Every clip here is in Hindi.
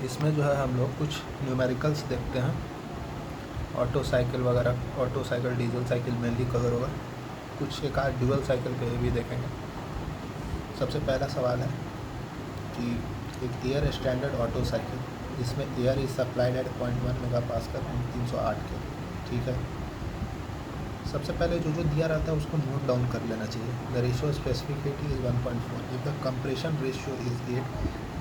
इसमें जो है हम लोग कुछ न्यूमेरिकल्स देखते हैं, ऑटो साइकिल वगैरह, auto cycle diesel cycle mainly cover होगा, कुछ एक आध ड्यूअल साइकिल पे भी देखेंगे। सबसे पहला सवाल है कि एक एयर स्टैंडर्ड ऑटो साइकिल जिसमें air is supplied eight 0.1 mega pascal 308 के, ठीक है। सबसे पहले जो दिया रहता है उसको नोट डाउन कर लेना चाहिए। The ratio specific heat is 1.4, if the compression ratio is 8,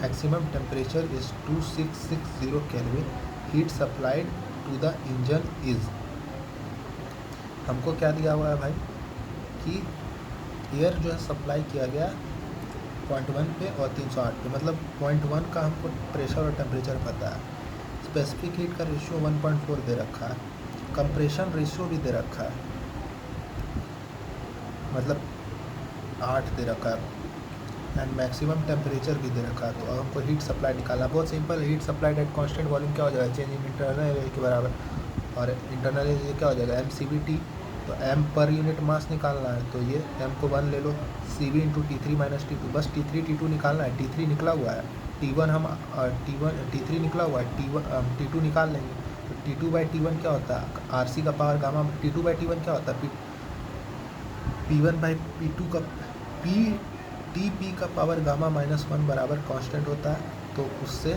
maximum temperature is 2660 kelvin, heat supplied to the engine is. हमको क्या दिया हुआ है भाई कि एयर जो है सप्लाई किया गया 0.1 पे और 308 पे, मतलब 0.1 का हमको प्रेशर और टेम्परेचर पता है। स्पेसिफिक हीट का रेशियो 1.4 दे रखा है, कंप्रेशन रेशियो भी दे रखा है, मतलब 8 दे रखा है, एंड मैक्सिमम टेम्परेचर भी दे रखा है। तो हमको हीट सप्लाई निकालना बहुत simple. Heat supplied at constant volume क्या हो जाएगा, चेंज इन इंटरनल एयर के बराबर, और इंटरनल एयर क्या हो जाएगा MCVT। तो M पर यूनिट मास निकालना है, तो ये M को 1 ले लो, CV into T3 minus T2, बस T3 T2 निकालना है। T3 निकला हुआ है, T1 हम T3 निकला हुआ है, T2 निकाल लेंगे। तो T2 बाई T1 क्या होता है, RC का power gamma. T2 by T1 क्या होता है, P1 बाई P2 का TP का पावर गामा -1 बराबर कांस्टेंट होता है। तो उससे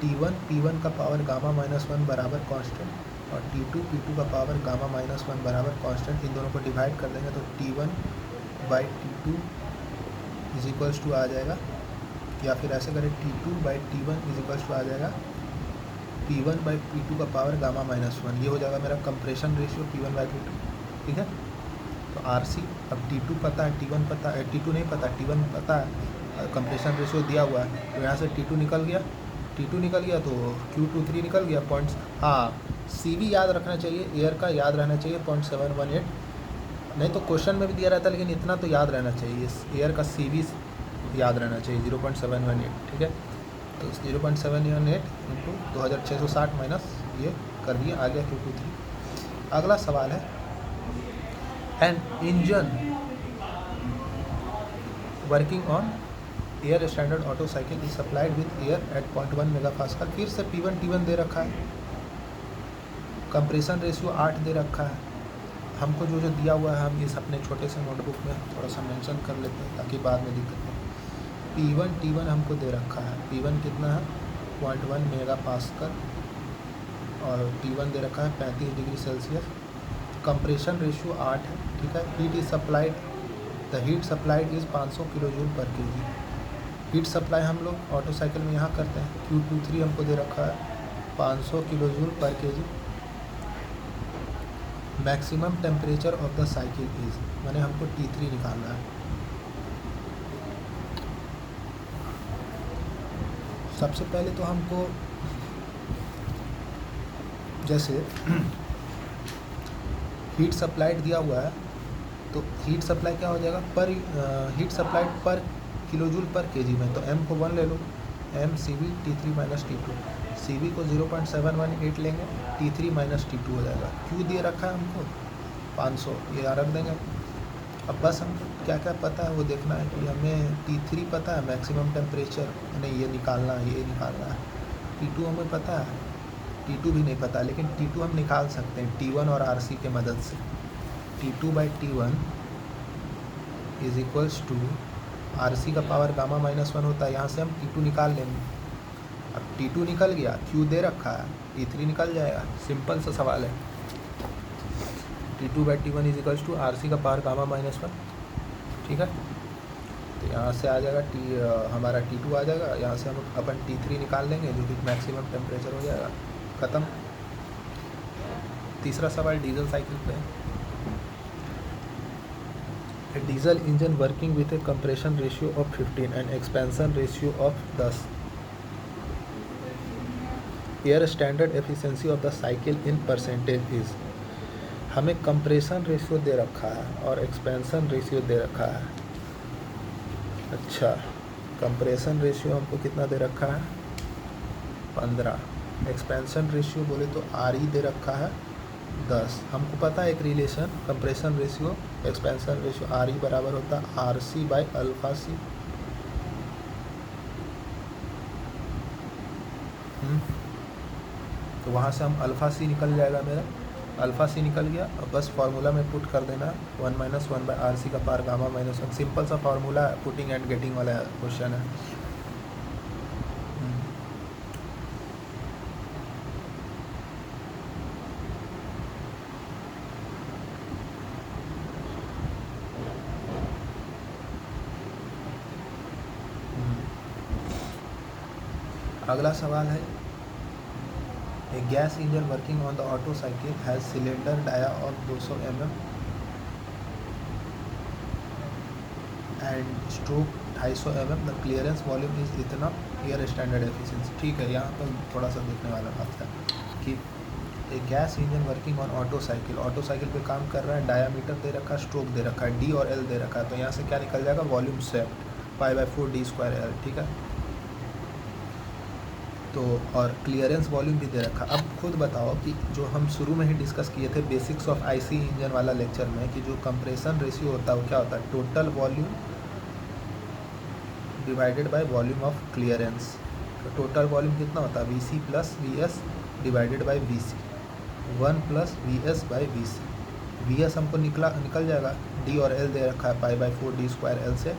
T1 P1 का पावर गामा -1 बराबर कांस्टेंट, और T2 P2 का पावर गामा -1 बराबर कांस्टेंट। इन दोनों को डिवाइड कर देंगे तो T1 by T2 is equals to आ जाएगा, या फिर ऐसे करें T2 by T1 is equals to आ जाएगा P1 बाई P2 का पावर गामा -1। ये हो जाएगा मेरा compression ratio P1 by P2, ठीक है। तो RC अब T2 पता है, T1 पता है, T2 नहीं पता, T1 पता है, कंप्रेशन रेशियो दिया हुआ है। तो यहाँ से T2 निकल गया, T2 निकल गया तो Q23 निकल गया पॉइंट्स। हाँ, CV याद रखना चाहिए, एयर का याद रहना चाहिए 0.718, नहीं तो क्वेश्चन में भी दिया रहता है, लेकिन इतना तो याद रहना चाहिए, एयर का CV याद रहना चाहिए 0.718, ठीक है। तो 0.718 इंटू 2660 माइनस ये कर दिए, आ गया Q23। अगला सवाल है, an engine working on air standard Otto cycle is supplied with air at 0.1 mega pascal. फिर से P1 T1 दे रखा है, कंप्रेशन रेशियो 8 दे रखा है। हमको जो दिया हुआ है हम इस अपने छोटे से नोटबुक में थोड़ा सा मेंशन कर लेते हैं ताकि बाद में दिक्कत हो। P1 T1 हमको दे रखा है, P1 कितना है 0.1 मेगा पास्कल, और T1 दे रखा है 35 डिग्री सेल्सियस। कंप्रेशन रेशियो 8 है, ठीक है। Heat is supplied, the heat supplied is 500 kilo joule पर kg। हीट सप्लाई हम लोग ऑटो साइकिल में यहाँ करते हैं। Q23 हमको दे रखा है 500 किलो जूल पर kg। Maximum temperature of the cycle is, मैंने हमको T3 निकालना है। सबसे पहले तो हमको जैसे हीट सप्लाइड दिया हुआ है, तो हीट सप्लाई क्या हो जाएगा पर हीट सप्लाइड पर किलो जूल पर kg में, तो M को 1 ले लो, MCV T3 minus T2, CV को 0.718 लेंगे, T3 माइनस T2 हो जाएगा। Q दिए रखा है हमको 500, ये यहाँ रख देंगे। अब बस हमको क्या क्या पता है वो देखना है कि हमें T3 पता है, मैक्सिमम टेम्परेचर नहीं ये निकालना है, ये निकालना है। T2 हमें पता है, T2 भी नहीं पता, लेकिन T2 हम निकाल सकते हैं T1 और RC के मदद से। T2 by T1 is equals to, RC का पावर गामा -1 होता है, यहाँ से हम T2 निकाल लेंगे। अब T2 निकल गया, Q दे रखा है, T3 निकल जाएगा। सिंपल सा सवाल है। T2 by T1 is equals to RC का पावर गामा -1, ठीक है। तो यहाँ से आ जाएगा हमारा T2 आ जाएगा, यहाँ से हम अपन T3 निकाल लेंगे जो कि मैक्सिमम टेम्परेचर हो जाएगा, ख़त्म। तीसरा सवाल डीजल साइकिल पे है। A diesel engine working with a compression ratio of 15 and expansion ratio of 10. Air standard efficiency of the cycle in percentage is। हमें कंप्रेशन रेशियो दे रखा है और एक्सपेंशन रेशियो दे रखा है। अच्छा, कंप्रेशन रेशियो हमको कितना दे रखा है 15, एक्सपेंशन रेशियो बोले तो RE दे रखा है 10। हमको पता है एक relation, compression ratio expansion ratio RE बराबर होता है RC बाई अल्फा C। तो वहाँ से हम अल्फ़ा सी निकल जाएगा मेरा, अल्फ़ा सी निकल गया। अब बस फार्मूला में पुट कर देना 1 - 1/RC का पावर गामा माइनस 1। सिंपल सा फार्मूला पुटिंग एंड गेटिंग वाला क्वेश्चन है। अगला सवाल है, a gas engine working on the Otto cycle has cylinder dia of 200 mm and stroke 250 mm, the clearance volume is इतना, एयर स्टैंडर्ड एफिशिएंसी। ठीक है, यहाँ पर थोड़ा सा देखने वाला बात है कि a gas engine working on Otto cycle पे काम कर रहा है, डायामीटर दे रखा है, स्ट्रोक दे रखा है, डी और एल दे रखा है। तो यहाँ से क्या निकल जाएगा, वॉल्यूम सेफ्ट π/4 d²L। ठीक है, तो और क्लियरेंस वॉल्यूम भी दे रखा। अब खुद बताओ कि जो हम शुरू में ही डिस्कस किए थे बेसिक्स ऑफ आईसी इंजन वाला लेक्चर में, कि जो कंप्रेशन रेशियो होता है वो क्या होता है, total volume divided by volume of clearance. तो टोटल वॉल्यूम कितना होता है, VC + VS divided by VC, 1 + VS by VC। VS हमको निकल जाएगा, D और L दे रखा है, π/4 d²L से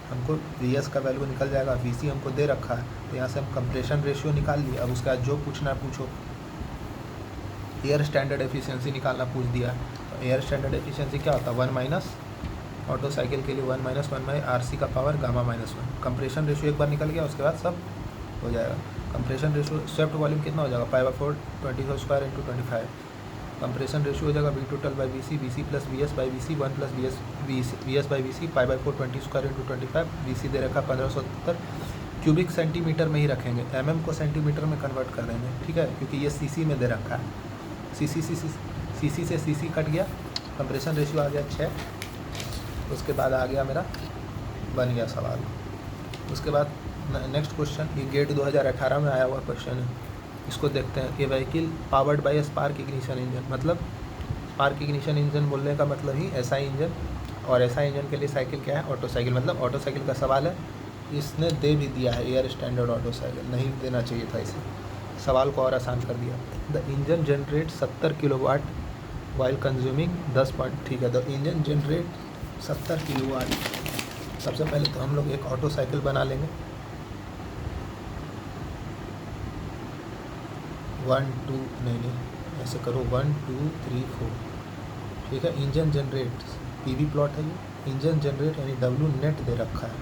हमको VS का वैल्यू निकल जाएगा, VC हमको दे रखा है। तो यहाँ से हम कंप्रेशन रेशियो निकाल लिए। अब उसका जो पूछना है पूछो। एयर स्टैंडर्ड एफिशिएंसी निकालना पूछ दिया। तो एयर स्टैंडर्ड एफिशिएंसी क्या होता है, 1 - ऑटो साइकिल के लिए 1 - 1/RC का power gamma minus 1। Compression ratio एक बार निकल गया, उसके बाद सब हो जाएगा। कंप्रेशन रेशियो स्वेप्ट वॉल्यूम कितना हो जाएगा, π/4 20² × 25। कंप्रेशन रेशियो हो जाएगा V total by VC, VC + VS by VC, 1 + VS by VC, π/4 20² × 25। VC दे रखा 1570, क्यूबिक सेंटीमीटर में ही रखेंगे, mm को सेंटीमीटर में कन्वर्ट कर देंगे। ठीक है, क्योंकि ये सीसी में दे रखा है। सीसी से सीसी कट गया, कंप्रेशन रेशियो आ गया 6। उसके बाद आ गया मेरा, बन गया सवाल। उसके बाद नेक्स्ट क्वेश्चन, ये गेट 2018 में आया हुआ क्वेश्चन है। इसको देखते हैं कि vehicle powered by spark ignition engine, मतलब स्पार्क इग्निशन इंजन बोलने का मतलब ही SI इंजन, और SI इंजन के लिए साइकिल क्या है, ऑटो साइकिल। मतलब ऑटो साइकिल का सवाल है, इसने दे भी दिया है एयर स्टैंडर्ड ऑटो साइकिल, नहीं देना चाहिए था इसे, सवाल को और आसान कर दिया। The engine generate 70 kilowatt while consuming 10 point. ठीक है, द इंजन जनरेट 70 किलोवाट। सबसे पहले तो हम लोग एक ऑटो साइकिल बना लेंगे। 1 2 नहीं ऐसे करो, 1 2 3 4। ठीक है, इंजन जनरेट PV प्लॉट है ये, इंजन जनरेट यानी W नेट दे रखा है,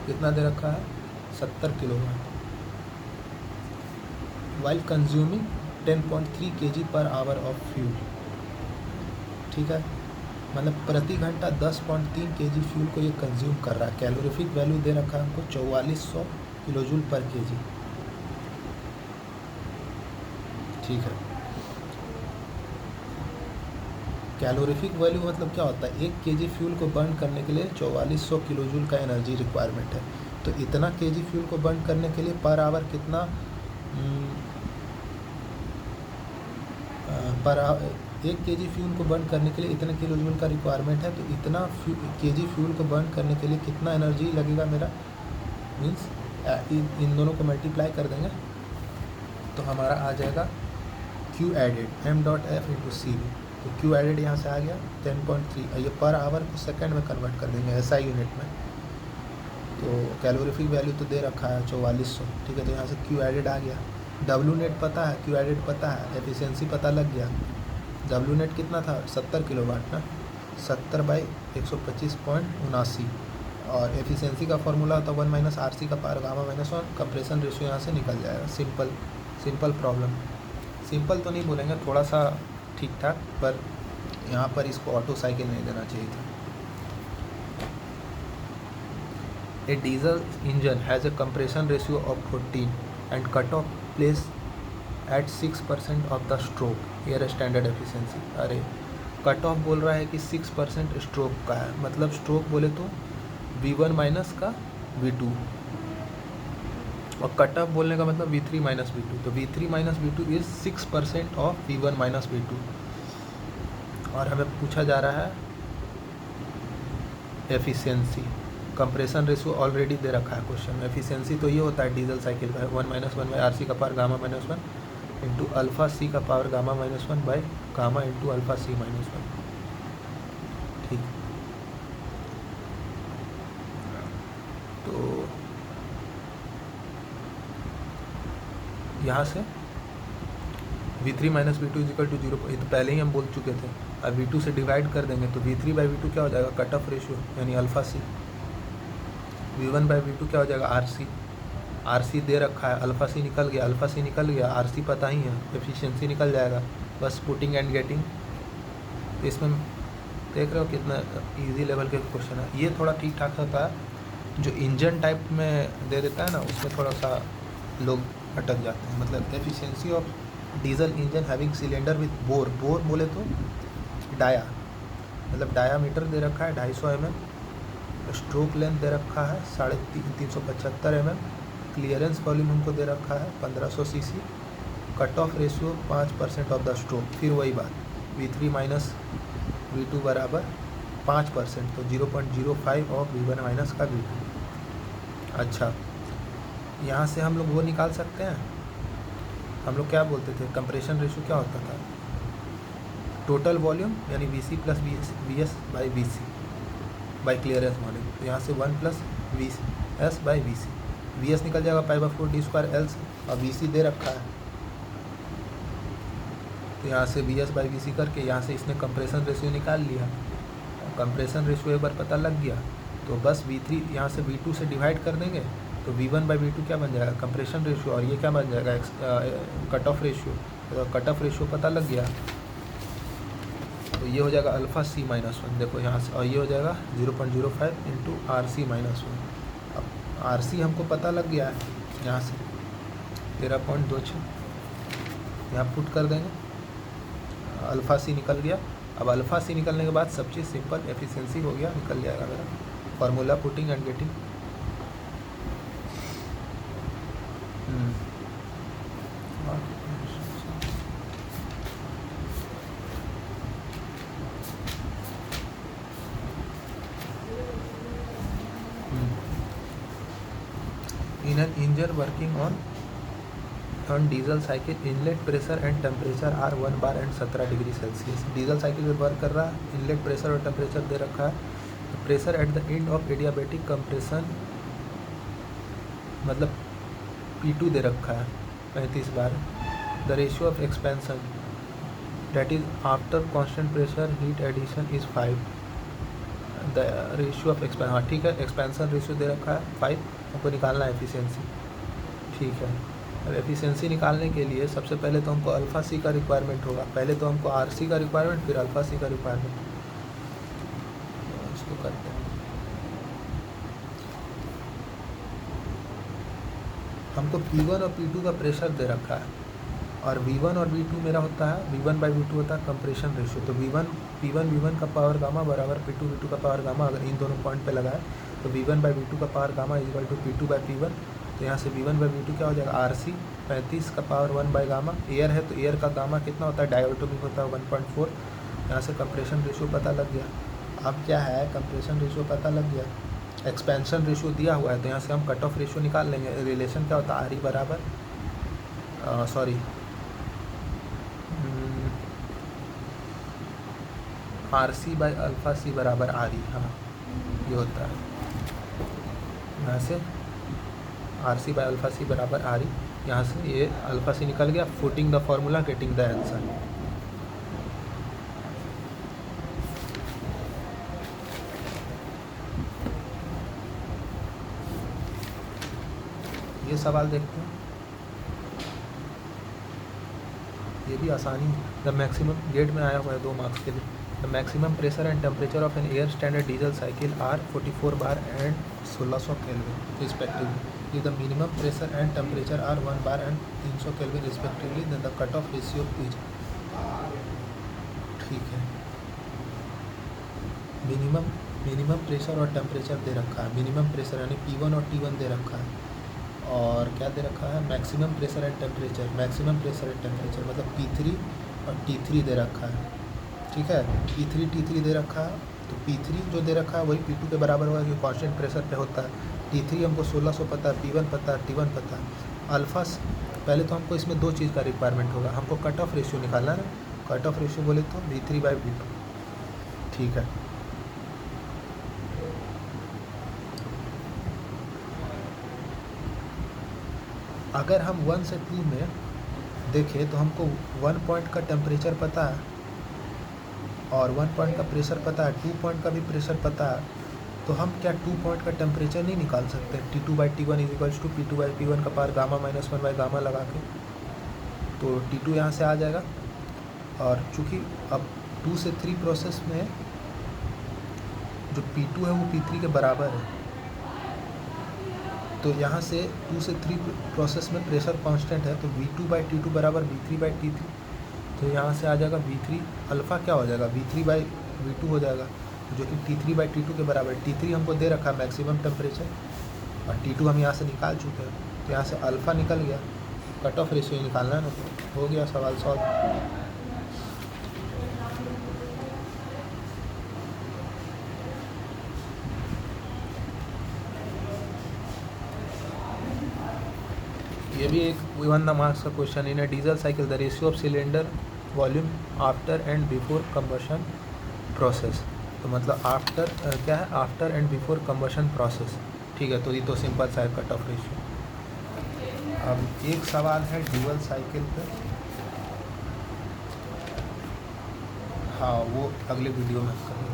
कितना दे रखा है, 70 kilowatt, while consuming 10.3 kg/h of fuel. ठीक है, मतलब प्रति घंटा 10.3 kg फ्यूल को ये कंज्यूम कर रहा है। कैलोरीफिक वैल्यू दे रखा है हमको 4400 kJ/kg। ठीक है, कैलोरीफिक वैल्यू मतलब क्या होता है, 1 kg फ्यूल को बर्न करने के लिए 4400 kJ का एनर्जी रिक्वायरमेंट है। तो इतना kg फ्यूल को बर्न करने के लिए पर आवर कितना, पर 1 kg फ्यूल को बर्न करने के लिए इतने किलोजूल का रिक्वायरमेंट है। तो इतना kg फ्यूल को बर्न करने के लिए कितना एनर्जी लगेगा मेरा, मीन्स इन दोनों को मल्टीप्लाई कर देंगे तो हमारा आ जाएगा Q एडेड m.F × CV। तो Q एडेड यहाँ से आ गया 10.3। ये पर आवर को सेकंड में कन्वर्ट कर देंगे SI यूनिट में। तो कैलोरीफिक वैल्यू तो दे रखा है 4400। ठीक है, तो यहाँ से Q एडेड आ गया। W नेट पता है, Q एडेड पता है, एफिशिएंसी पता लग गया। W नेट कितना था, 70 किलोवाट ना, 70/125.79। और एफिशिएंसी का फॉर्मूला होता है 1 - RC का power gamma minus 1। Compression ratio यहाँ से निकल जाएगा। सिंपल प्रॉब्लम, सिंपल तो नहीं बोलेंगे, थोड़ा सा ठीक ठाक, पर यहाँ पर इसको ऑटो साइकिल नहीं देना चाहिए था। A diesel engine has a compression ratio of 14 and cut off place at 6% of the stroke, air standard efficiency. अरे कट ऑफ बोल रहा है कि 6% स्ट्रोक का है, मतलब स्ट्रोक बोले तो V1 - का V2, और कट ऑफ बोलने का मतलब V3 - V2। तो V3 - V2 is 6% of V1 - V2। और हमें पूछा जा रहा है एफिशिएंसी। कंप्रेशन रेशियो ऑलरेडी दे रखा है क्वेश्चन में। एफिशिएंसी तो ये होता है डीजल साइकिल का 1 - 1 बाई आर सी का power gamma minus 1 into alpha C का power gamma minus 1 by gamma into alpha C minus 1। ठीक, तो यहाँ से V3 minus V2 is equal to 0, ये तो पहले ही हम बोल चुके थे। अब V2 से डिवाइड कर देंगे तो V3 बाई V2 क्या हो जाएगा, कट ऑफ रेशियो यानी alpha C. V1 by V2 क्या हो जाएगा, आर सी दे रखा है, अल्फ़ा सी निकल गया, अल्फ़ा सी निकल गया, आर सी पता ही है, एफिशिएंसी निकल जाएगा, बस पुटिंग एंड गेटिंग। इसमें देख रहे हो कितना इजी लेवल के क्वेश्चन है। ये थोड़ा ठीक ठाक होता है, जो इंजन टाइप में दे देता है ना, उसमें थोड़ा सा लोग अटक जाते हैं। मतलब efficiency of diesel engine having cylinder with bore बोले तो डाया, मतलब डायामीटर दे रखा है 250 mm, स्ट्रोक लेंथ दे रखा है 375 mm, क्लियरेंस वॉल्यूम हमको दे रखा है 1500 cc, cut off ratio 5% of the stroke. फिर वही बात, V3 माइनस V2 बराबर 5%, तो 0.05 ऑफ V1 माइनस का V2। अच्छा, यहाँ से हम लोग वो निकाल सकते हैं, हम लोग क्या बोलते थे, कंप्रेशन रेशियो क्या होता था, टोटल वॉल्यूम यानी VC plus VS by VC by clearance volume. तो यहाँ से 1 plus VS by VC, VS निकल जाएगा π/4 d² L से, और VC दे रखा है, तो यहाँ से VS बाई VC करके यहाँ से इसने कंप्रेशन रेशियो निकाल लिया। कंप्रेशन रेशियो एक बार पता लग गया तो बस V3 यहाँ से V2 से डिवाइड कर देंगे तो V1 बाई V2 क्या बन जाएगा, कंप्रेशन रेशियो, और ये क्या बन जाएगा, कट ऑफ रेशियो। तो कट ऑफ रेशियो पता लग गया तो ये हो जाएगा अल्फ़ा सी माइनस 1, देखो यहाँ से, और ये हो जाएगा 0.05 इंटू आर सी माइनस 1। अब आर सी हमको पता लग गया है, यहाँ से 13.26 यहाँ पुट कर देंगे, अल्फ़ा सी निकल गया। अब अल्फ़ा सी निकलने के बाद सब चीज़ सिंपल, एफिशिएंसी हो गया, निकल जाएगा मेरा formula, putting and getting. In an engine working on diesel cycle, inlet pressure and temperature are 1 bar and 17 degree Celsius. Diesel cycle में वर्क कर रहा है, इनलेट प्रेशर और टेम्परेचर दे रखा है। Pressure at the end of adiabatic compression मतलब P2 दे रखा है 35 bar. The ratio of expansion that is after constant pressure heat addition is 5, the ratio of expansion, हाँ ठीक है, एक्सपेंशन रेशियो दे रखा है 5, हमको निकालना है एफिशिएंसी। ठीक है, अब एफिशिएंसी निकालने के लिए सबसे पहले तो हमको अल्फ़ा सी का रिक्वायरमेंट होगा, पहले तो हमको आर सी का रिक्वायरमेंट, फिर अल्फ़ा सी का रिक्वायरमेंट। इसको करते हैं, हमको P1 और P2 का प्रेशर दे रखा है, और V1 और V2 मेरा होता है, V1 बाई V2 होता है कंप्रेशन रेशियो। तो P1 V1 का पावर गामा बराबर P2 V2 का पावर गामा, अगर इन दोनों पॉइंट पे लगाए तो V1 बाई V2 का power gamma equal to P2 by P1। तो यहाँ से V1 बाई V2 क्या हो जाएगा, RC 35 का पावर 1 बाई गामा, एयर है तो एयर का गामा कितना होता है, डायटोमिक होता है 1.4। यहाँ से कंप्रेशन रेशियो पता लग गया। अब क्या है, कंप्रेशन रेशियो पता लग गया, एक्सपेंशन रेशियो दिया हुआ है, तो यहाँ से हम कट ऑफ रेशियो निकाल लेंगे। रिलेशन क्या होता है, RE बराबर RC बाई अल्फ़ा सी बराबर RE, हाँ ये होता है। यहाँ से RC बाई अल्फ़ा सी बराबर RE, यहाँ से ये अल्फ़ा सी निकल गया, putting the formula getting the answer. ये सवाल देखते हैं, ये भी आसानी है। द मैक्सिमम गेट में आया हुआ है 2 मार्क्स के लिए। The maximum pressure and temperature of an air standard diesel cycle are 44 bar and 1600 kelvin respectively. The minimum pressure and temperature are 1 bar and 300 kelvin respectively, then the cut off ratio is. ठीक है, मिनिमम प्रेशर और टेम्परेचर दे रखा है। मिनिमम प्रेशर यानी P1 और T1 दे रखा है, और क्या दे रखा है, maximum pressure and temperature. Maximum pressure and temperature मतलब P3 और T3 दे रखा है। ठीक है, P3 T3 दे रखा है, तो P3 जो दे रखा है वही P2 के बराबर होगा कि कांस्टेंट प्रेशर पे होता है। T3 हमको 1600 पता है, P1 पता है, T1 पता है। अल्फ़ा पहले तो हमको इसमें 2 चीज़ का रिक्वायरमेंट होगा, हमको कट ऑफ रेशियो निकालना है ना। कट ऑफ रेशियो बोले तो V3/V2, ठीक है। अगर हम 1 से 2 में देखें तो हमको 1 पॉइंट का टेम्परेचर पता है और 1 पॉइंट का प्रेशर पता है, 2 पॉइंट का भी प्रेशर पता है, तो हम क्या 2 पॉइंट का टेम्परेचर नहीं निकाल सकते? T2/T1 इक्वल्स टू P2/P1 का पावर गामा माइनस 1/गामा लगा के, तो T2 यहाँ से आ जाएगा। और चूँकि अब 2 से 3 प्रोसेस में जो P2 है वो P3 के बराबर है, तो यहाँ से 2 से 3 प्रोसेस में प्रेशर कांस्टेंट है, तो V2/T2 बराबर V3/T3, तो यहाँ से आ जाएगा V3 अल्फ़ा क्या हो जाएगा, V3/V2 हो जाएगा, जो कि T3/T2 के बराबर है। T3 हमको दे रखा है मैक्सिमम टेम्परेचर और T2 हम यहाँ से निकाल चुके हैं, तो यहाँ से अल्फ़ा निकल गया। कट ऑफ रेशियो निकालना है ना, तो हो गया सवाल सॉल्व। ये भी एक 1 मार्क्स का question. In A diesel cycle the ratio of cylinder volume after and before combustion process, तो मतलब आफ्टर क्या है, after and before combustion process, ठीक है। तो ये तो सिंपल सा है कट ऑफ रेशियो। अब एक सवाल है ड्यूअल साइकिल पे, हाँ वो अगले वीडियो में करेंगे।